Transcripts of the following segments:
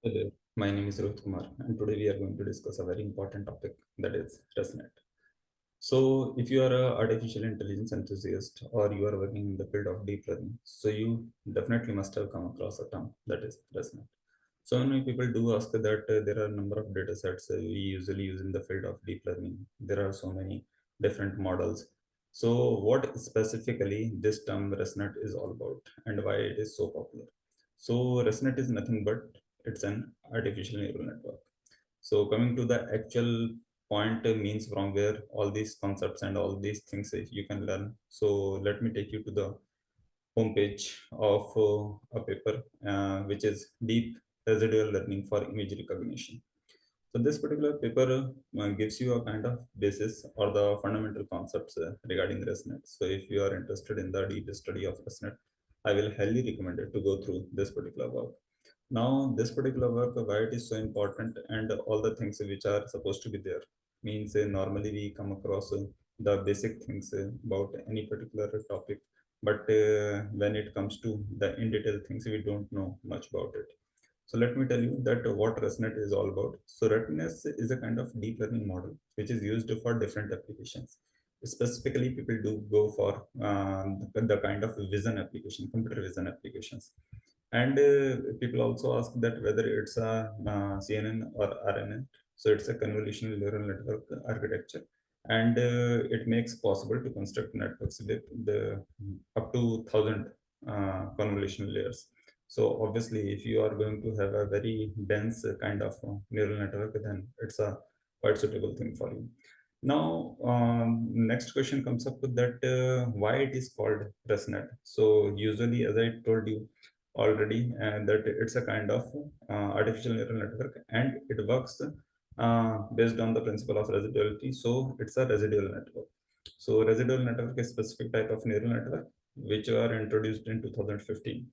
Hello, my name is Rohit Kumar, and today we are going to discuss a very important topic, that is ResNet. So, if you are a artificial intelligence enthusiast or you are working in the field of deep learning, so you definitely must have come across a term, that is ResNet. So many people do ask that there are a number of data sets we usually use in the field of deep learning. There are so many different models. So, what specifically this term ResNet is all about and why it is so popular? So, ResNet is nothing but it's an artificial neural network. So coming to the actual point means from where all these concepts and all these things you can learn. So let me take you to the homepage of a paper which is Deep Residual Learning for Image Recognition. So this particular paper gives you a kind of basis or the fundamental concepts regarding ResNet. So if you are interested in the deep study of ResNet, I will highly recommend it to go through this particular work. Now, this particular work, why it is so important and all the things which are supposed to be there means normally we come across the basic things about any particular topic, but when it comes to the in detail things, we don't know much about it. So let me tell you that what ResNet is all about. So ResNet is a kind of deep learning model which is used for different applications. Specifically, people do go for the kind of vision application, computer vision applications. And people also ask that whether it's a CNN or RNN. So it's a convolutional neural network architecture, and it makes possible to construct networks with the up to 1,000 convolutional layers. So obviously, if you are going to have a very dense kind of neural network, then it's a quite suitable thing for you. Now, next question comes up with that why it is called ResNet. So usually, as I told you already, that it's a kind of artificial neural network, and it works based on the principle of residuality. So it's a residual network. So residual network is a specific type of neural network which were introduced in 2015,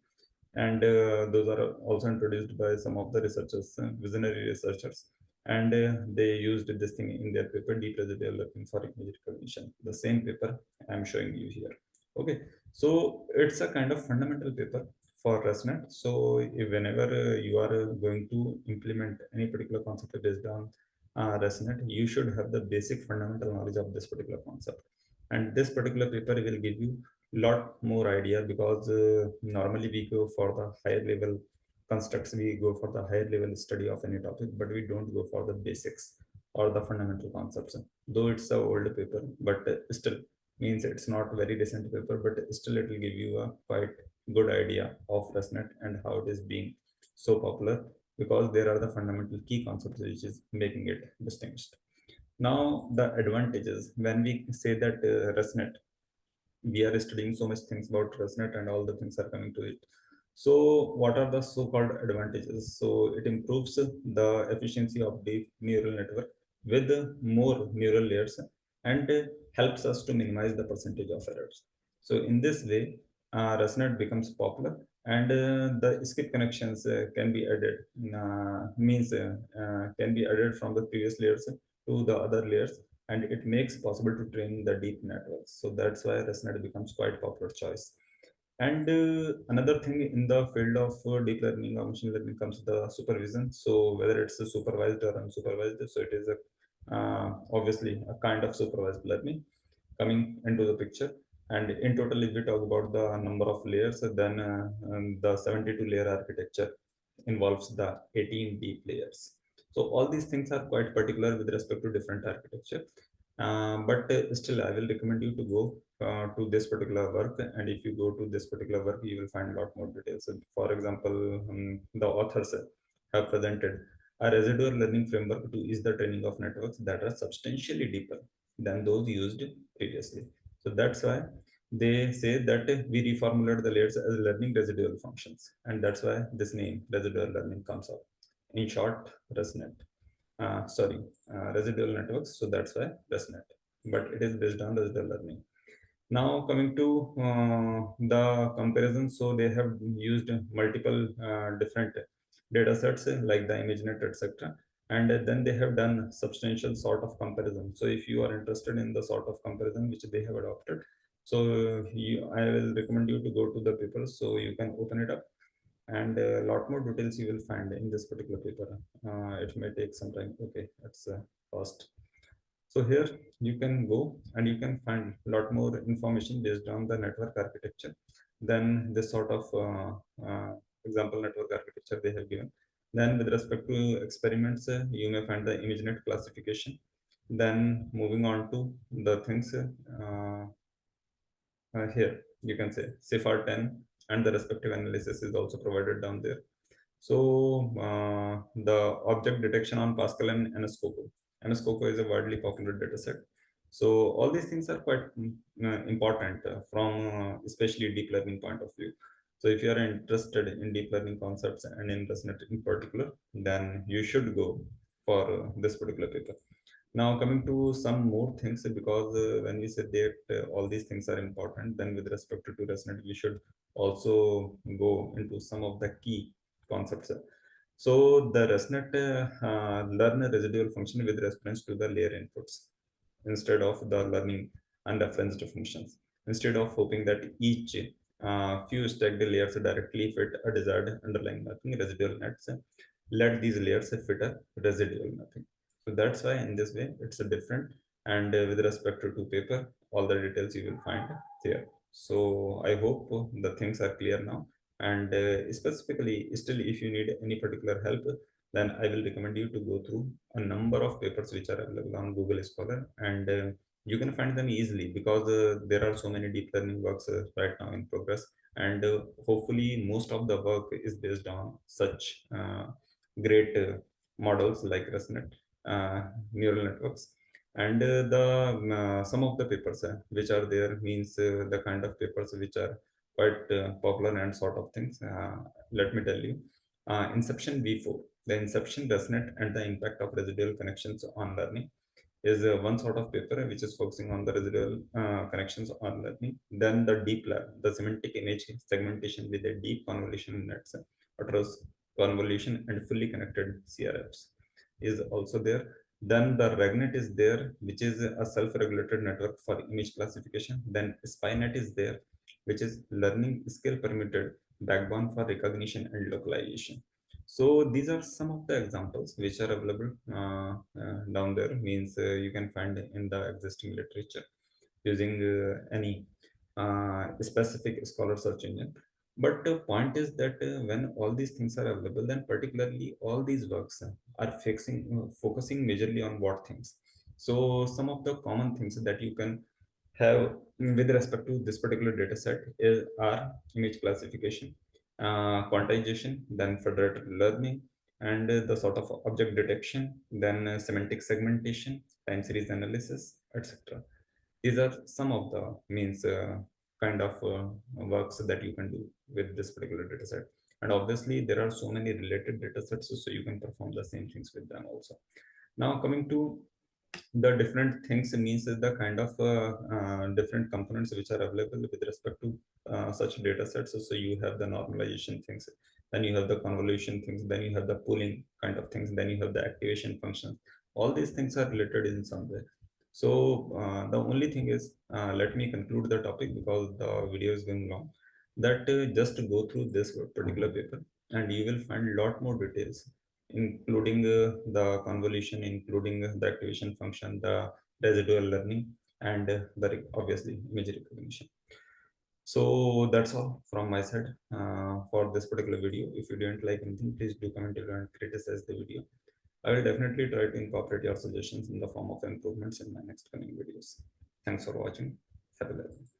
and those are also introduced by some of the researchers, visionary researchers, and they used this thing in their paper Deep Residual Learning for Image Recognition, the same paper I'm showing you here. Okay, so it's a kind of fundamental paper for ResNet. So whenever you are going to implement any particular concept based on ResNet, you should have the basic fundamental knowledge of this particular concept. And this particular paper will give you lot more idea, because normally we go for the higher level constructs, we go for the higher level study of any topic, but we don't go for the basics or the fundamental concepts. Though it's a old paper, but still means it's not very recent paper, but still it will give you a quite good idea of ResNet and how it is being so popular, because there are the fundamental key concepts which is making it distinguished. Now the advantages when we say that ResNet, we are studying so much things about ResNet and all the things are coming to it. So what are the so-called advantages? So it improves the efficiency of deep neural network with more neural layers, and helps us to minimize the percentage of errors. So in this way, ResNet becomes popular, and the skip connections can be added, can be added from the previous layers to the other layers, and it makes possible to train the deep networks. So that's why ResNet becomes quite popular choice. And another thing in the field of deep learning or machine learning comes the supervision. So whether it's a supervised or unsupervised, so it is a obviously a kind of supervised learning coming into the picture. And in total, if we talk about the number of layers, then the 72 layer architecture involves the 18 deep layers. So all these things are quite particular with respect to different architecture. But still, I will recommend you to go to this particular work. And if you go to this particular work, you will find a lot more details. So for example, the authors have presented a residual learning framework to ease the training of networks that are substantially deeper than those used previously. So that's why they say that we reformulate the layers as learning residual functions, and that's why this name residual learning comes up. In short, ResNet. Residual networks. So that's why ResNet, but it is based on residual learning. Now coming to the comparison, so they have used multiple different data sets like the ImageNet, etc. And then they have done substantial sort of comparison. So if you are interested in the sort of comparison which they have adopted, so I will recommend you to go to the paper so you can open it up. and a lot more details you will find in this particular paper. It may take some time. Okay, that's fast. So here you can go and you can find a lot more information based on the network architecture than this sort of example network architecture they have given. Then with respect to experiments, you may find the ImageNet classification. Then moving on to the things here, you can say CIFAR 10 and the respective analysis is also provided down there. So the object detection on Pascal and NSCOCO. NSCOCO is a widely popular data set. So all these things are quite important from especially deep learning point of view. So if you are interested in deep learning concepts and in ResNet in particular, then you should go for this particular paper. Now coming to some more things, because when we said that all these things are important, then with respect to ResNet, we should also go into some of the key concepts. So the ResNet learn a residual function with reference to the layer inputs instead of the learning unreferenced functions. Instead of hoping that each few stacked layers directly fit a desired underlying mapping, residual nets let these layers fit a residual mapping. So that's why in this way it's a different. And with respect to paper, all the details you will find there. So I hope the things are clear now. And specifically, still, if you need any particular help, then I will recommend you to go through a number of papers which are available on Google Scholar, and you can find them easily because there are so many deep learning works right now in progress, and hopefully most of the work is based on such great models like ResNet neural networks. And the some of the papers which are there means the kind of papers which are quite popular and sort of things. Let me tell you, Inception V4, the Inception, ResNet, and the impact of residual connections on learning is one sort of paper which is focusing on the residual connections on learning. Then the deep lab, the semantic image segmentation with a deep convolution nets across convolution and fully connected CRFs is also there. Then the RegNet is there, which is a self-regulated network for image classification. Then SpyNet is there, which is learning scale permitted backbone for recognition and localization. So these are some of the examples which are available down there. Means you can find in the existing literature using any specific scholar search engine. But the point is that when all these things are available, then particularly all these works are focusing majorly on what things. So some of the common things that you can have with respect to this particular data set are image classification, quantization, then federated learning, and the sort of object detection, then semantic segmentation, time series analysis, etc. These are some of the means kind of works that you can do with this particular data set. And obviously, there are so many related data sets, so you can perform the same things with them also. Now, coming to the different things means the kind of different components which are available with respect to such data sets. So you have the normalization things, then you have the convolution things, then you have the pooling kind of things, then you have the activation functions. All these things are related in some way. So the only thing is, let me conclude the topic because the video is going long. That just go through this particular paper, and you will find a lot more details including the convolution, including the activation function, the residual learning, and obviously image recognition. So that's all from my side for this particular video. If you didn't like anything, please do comment and criticize the video. I will definitely try to incorporate your suggestions in the form of improvements in my next coming videos. Thanks for watching. Have a good day.